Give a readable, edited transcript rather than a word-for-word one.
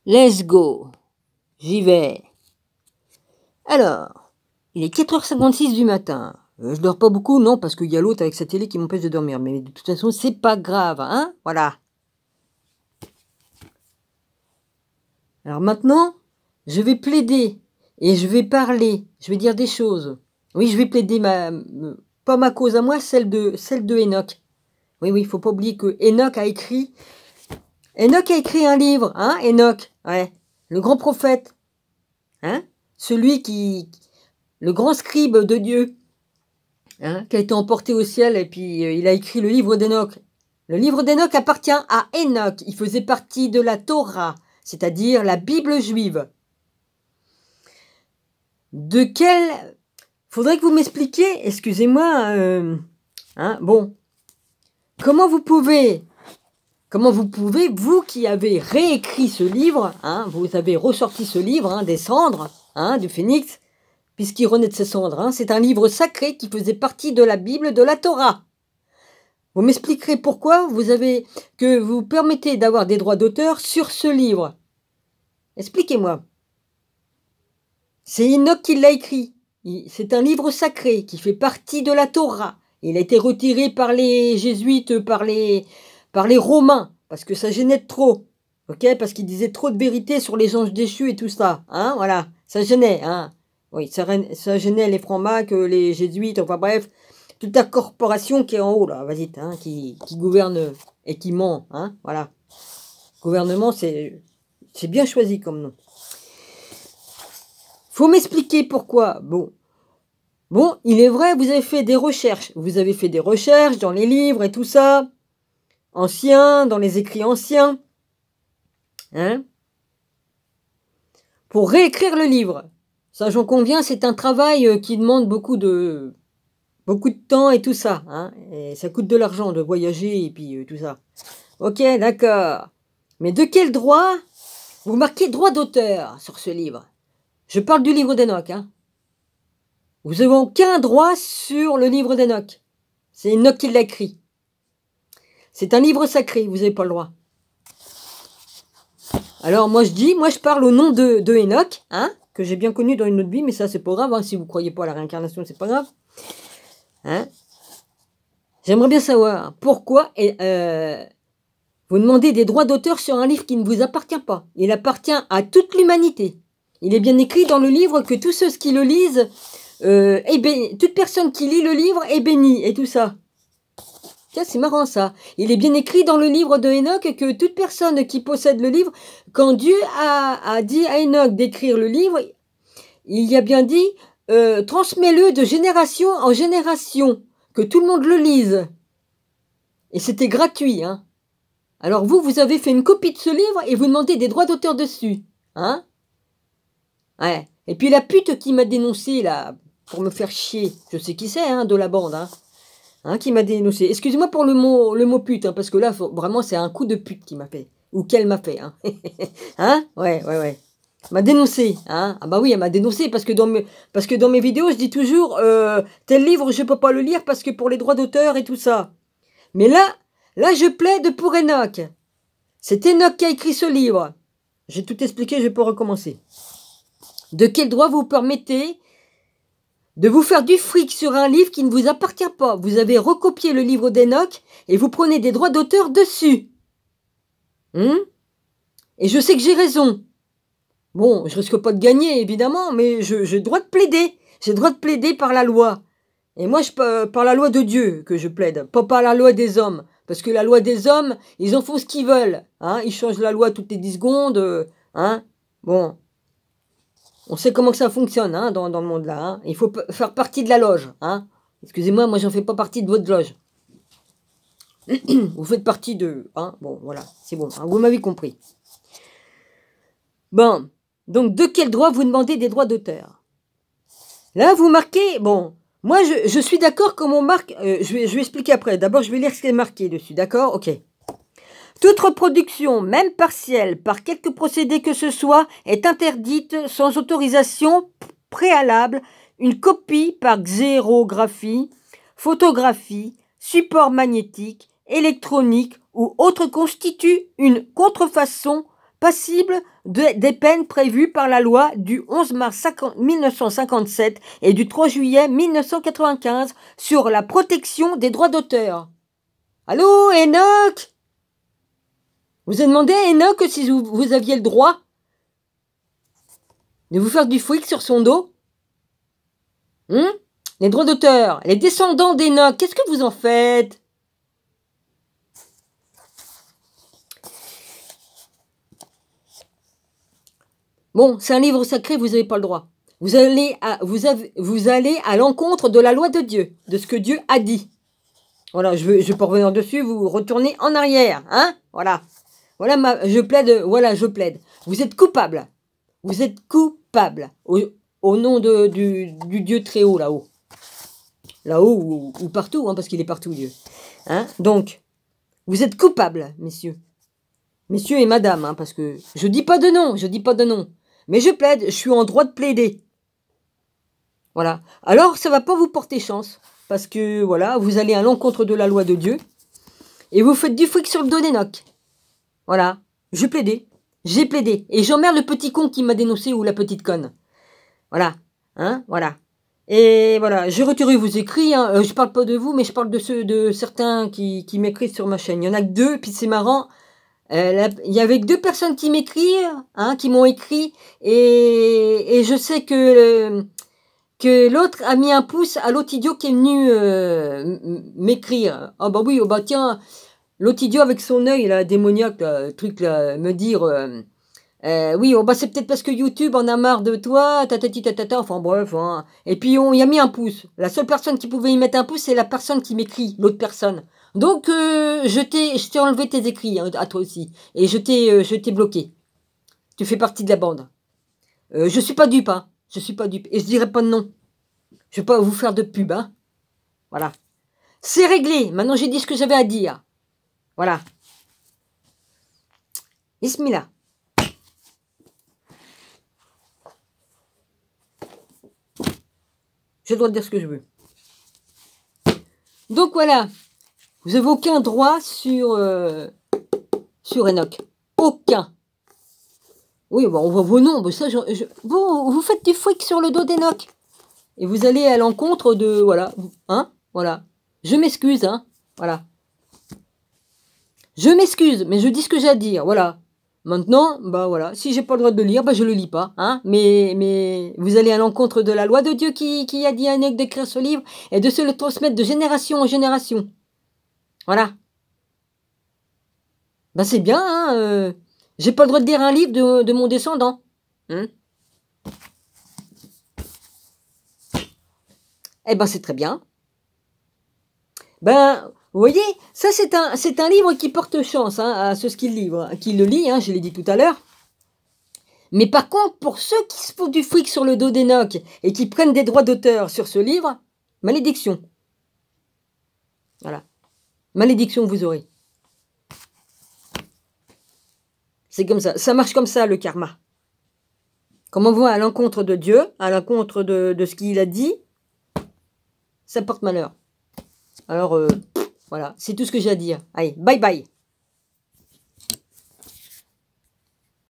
Let's go. J'y vais. Alors, il est 4h56 du matin. Je dors pas beaucoup, non, parce qu'il y a l'autre avec sa télé qui m'empêche de dormir. Mais de toute façon, c'est pas grave, hein. Voilà. Alors maintenant, je vais plaider. Et je vais parler. Je vais dire des choses. Oui, je vais plaider pas ma cause à moi, celle de Enoch. Oui, il faut pas oublier que Enoch a écrit un livre, hein, Enoch, ouais, le grand prophète, hein, le grand scribe de Dieu, hein, qui a été emporté au ciel, et puis il a écrit le livre d'Enoch. Le livre d'Enoch appartient à Enoch, il faisait partie de la Torah, c'est-à-dire la Bible juive. Faudrait que vous m'expliquiez, excusez-moi, hein, bon, comment vous pouvez, vous qui avez réécrit ce livre, hein, vous avez ressorti ce livre, hein, des cendres, hein, du phénix, puisqu'il renaît de ses cendres, hein, c'est un livre sacré qui faisait partie de la Bible, de la Torah. Vous m'expliquerez pourquoi vous permettez d'avoir des droits d'auteur sur ce livre. Expliquez-moi. C'est Enoch qui l'a écrit. C'est un livre sacré qui fait partie de la Torah. Il a été retiré par les jésuites, par les Romains, parce que ça gênait trop. Ok, parce qu'ils disaient trop de vérité sur les anges déchus et tout ça. Hein, voilà, ça gênait. Hein. Oui, ça gênait les francs-macs, les jésuites, enfin bref, toute la corporation qui est en haut, là, vas-y, hein, qui gouverne et qui ment. Hein, voilà. Gouvernement, c'est bien choisi comme nom. Faut m'expliquer pourquoi. Bon, il est vrai, vous avez fait des recherches. Vous avez fait des recherches dans les livres et tout ça. Anciens, dans les écrits anciens. Hein? Pour réécrire le livre. Ça, j'en conviens, c'est un travail qui demande beaucoup de temps et tout ça. Hein? Et ça coûte de l'argent de voyager et puis tout ça. Ok, d'accord. Mais de quel droit vous marquez droit d'auteur sur ce livre? Je parle du livre d'Enoch. Hein? Vous n'avez aucun droit sur le livre d'Enoch. C'est Enoch qui l'a écrit. C'est un livre sacré, vous n'avez pas le droit. Alors moi je parle au nom de Enoch, hein, que j'ai bien connu dans une autre vie, mais ça c'est pas grave, hein, si vous ne croyez pas à la réincarnation, c'est pas grave. Hein. J'aimerais bien savoir pourquoi vous demandez des droits d'auteur sur un livre qui ne vous appartient pas. Il appartient à toute l'humanité. Il est bien écrit dans le livre que tous ceux qui le lisent, toute personne qui lit le livre est bénie et tout ça. Tiens, c'est marrant ça. Il est bien écrit dans le livre de Enoch que toute personne qui possède le livre, quand Dieu a dit à Enoch d'écrire le livre, il y a bien dit transmets-le de génération en génération, que tout le monde le lise. Et c'était gratuit, hein. Alors vous avez fait une copie de ce livre et vous demandez des droits d'auteur dessus, hein. Ouais. Et puis la pute qui m'a dénoncé là pour me faire chier, je sais qui c'est, hein, de la bande, hein. Hein, qui m'a dénoncé. Excusez-moi pour le mot pute, hein, parce que là, vraiment, c'est un coup de pute qu'il m'a fait. Ou qu'elle m'a fait. Hein, hein, ouais. Elle m'a dénoncé. Hein. Ah bah oui, elle m'a dénoncé, parce que dans mes vidéos, je dis toujours, tel livre, je peux pas le lire, parce que pour les droits d'auteur et tout ça. Mais là, je plaide pour Enoch. C'est Enoch qui a écrit ce livre. J'ai tout expliqué, je peux recommencer. De quel droit vous permettez de vous faire du fric sur un livre qui ne vous appartient pas? Vous avez recopié le livre d'Enoch et vous prenez des droits d'auteur dessus. Et je sais que j'ai raison. Bon, je risque pas de gagner, évidemment, mais j'ai le droit de plaider. J'ai le droit de plaider par la loi. Et moi, par la loi de Dieu que je plaide, pas par la loi des hommes. Parce que la loi des hommes, ils en font ce qu'ils veulent. Hein, ils changent la loi toutes les 10 secondes. Hein, bon. On sait comment que ça fonctionne, hein, dans le monde là. Hein. Il faut faire partie de la loge. Hein. Excusez-moi, moi j'en fais pas partie de votre loge. Vous faites partie de... Hein. Bon, voilà, c'est bon. Hein, vous m'avez compris. Bon, donc de quel droit vous demandez des droits d'auteur? Là, vous marquez... Bon, moi je suis d'accord comme on marque... je vais expliquer après. D'abord, je vais lire ce qui est marqué dessus, d'accord? Ok. Toute reproduction, même partielle, par quelque procédé que ce soit, est interdite sans autorisation préalable. Une copie par xérographie, photographie, support magnétique, électronique ou autre constitue une contrefaçon passible des peines prévues par la loi du 11 mars 1957 et du 3 juillet 1995 sur la protection des droits d'auteur. Allô, Enoch? Vous avez demandé à Enoch si vous aviez le droit de vous faire du fric sur son dos? Les droits d'auteur, les descendants d'Enoch, qu'est-ce que vous en faites? Bon, c'est un livre sacré, vous n'avez pas le droit. Vous allez à l'encontre de la loi de Dieu, de ce que Dieu a dit. Voilà, je vais pas revenir dessus, vous retournez en arrière, hein? Voilà. Voilà, je plaide. Vous êtes coupable. Vous êtes coupable. Au nom du Dieu très haut, là-haut. Là-haut ou partout, hein, parce qu'il est partout, Dieu. Hein? Donc, vous êtes coupable, messieurs. Messieurs et madame, hein, parce que je dis pas de nom. Mais je plaide, je suis en droit de plaider. Voilà. Alors, ça va pas vous porter chance. Parce que, voilà, vous allez à l'encontre de la loi de Dieu. Et vous faites du fric sur le dos d'Enoch. Voilà. J'ai plaidé. Et j'emmerde le petit con qui m'a dénoncé ou la petite conne. Voilà. Hein, voilà. Et voilà, j'ai retiré vos écrits. Hein. Je parle pas de vous, mais je parle de certains qui m'écrivent sur ma chaîne. Il y en a que 2, puis c'est marrant. Il y avait que 2 personnes qui m'écrivent, hein, qui m'ont écrit, et je sais que l'autre a mis un pouce à l'autre idiot qui est venu m'écrire. Ah bah oui, oh bah tiens, l'autre idiot avec son œil là, démoniaque, là, le truc là, me dire oui, oh bah c'est peut-être parce que YouTube en a marre de toi, tatati tatata, enfin bref. Hein. Et puis on y a mis un pouce. La seule personne qui pouvait y mettre un pouce, c'est la personne qui m'écrit, l'autre personne. Donc je t'ai enlevé tes écrits, hein, à toi aussi. Et je t'ai bloqué. Tu fais partie de la bande. Je suis pas dupe, hein. Je suis pas dupe. Et je dirai pas de nom. Je vais pas vous faire de pub, hein. Voilà. C'est réglé. Maintenant j'ai dit ce que j'avais à dire. Voilà. Bismillah. J'ai le droit de dire ce que je veux. Donc voilà. Vous n'avez aucun droit sur Enoch. Aucun. Oui, bah on voit vos noms. Bah ça, vous faites du fric sur le dos d'Enoch. Et vous allez à l'encontre de... Voilà. Hein? Voilà. Je m'excuse, hein. Voilà. Je m'excuse, mais je dis ce que j'ai à dire. Voilà. Maintenant, bah voilà. Si j'ai pas le droit de le lire, bah je le lis pas. Hein. Mais vous allez à l'encontre de la loi de Dieu qui a dit à Enoch d'écrire ce livre et de se le transmettre de génération en génération. Voilà. Bah c'est bien, hein. J'ai pas le droit de lire un livre de mon descendant. Hein. Eh ben c'est très bien. Ben, vous voyez, ça c'est un livre qui porte chance, hein, à ceux qui le lit, hein, je l'ai dit tout à l'heure. Mais par contre, pour ceux qui se font du fric sur le dos d'Enoch et qui prennent des droits d'auteur sur ce livre, malédiction. Voilà. Malédiction vous aurez. C'est comme ça. Ça marche comme ça, le karma. Comme on voit à l'encontre de Dieu, à l'encontre de ce qu'il a dit, ça porte malheur. Alors, voilà. C'est tout ce que j'ai à dire. Allez, bye bye.